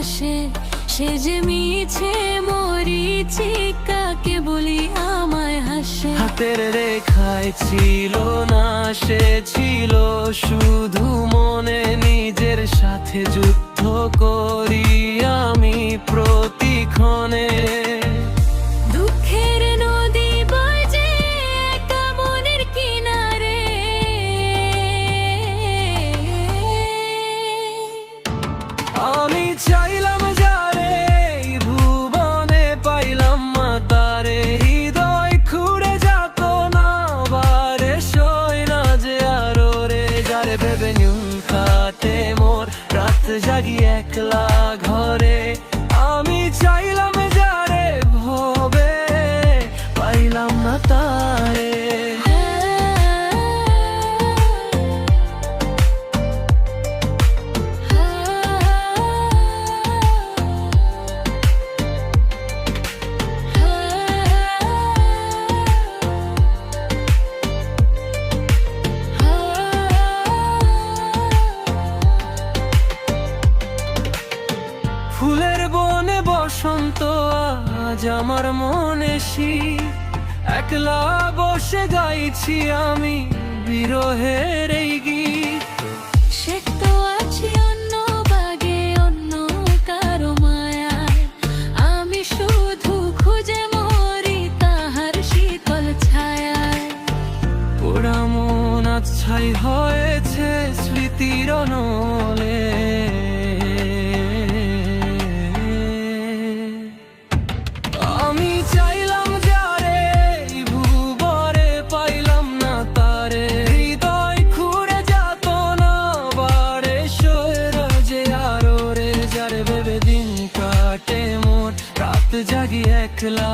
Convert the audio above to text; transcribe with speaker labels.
Speaker 1: হাসে, সে যে মিছে মরিচিকাকে বলি আমায় হাসে।
Speaker 2: হাতের রেখায় ছিল না, সে ছিল শুধু মনে। নিজের সাথে যুদ্ধ করি আমি প্রতিক্ষণে।
Speaker 1: দুঃখের নদী বয় যে একা মনের কিনারে,
Speaker 2: আমি চাইলাম যারে ভুবনে পাইলাম না তারে। হৃদয় খুঁড়ে যাত না বারে, সই না যে আরো রে। যারে ভেবে নুন খাতে মোর রাত জাগি একলা ঘরে। আমি চাইলাম যারে ভবে পাইলাম না তারে। ফুলের বনে বসন্ত, আজ আমার মনে শীত। একলা বসে গাইছি আমি বিরহের এই গীত।
Speaker 1: সে তো আছি অন্য বাগে, অন্য কারো মায়ায়। আমি শুধু খুঁজে মরি তাহার শীতল ছায়ায়।
Speaker 2: পোড়া মন আজ ছাই হয়েছে স্মৃতির অনলে। আমি চাইলাম যারে ভুবরে পাইলাম না তারে। হৃদয় খুঁড়ে যাত না বারে, সয়রা যে আরো রে। যারে ভেবে দিন কাটে মোর রাত জাগি একলা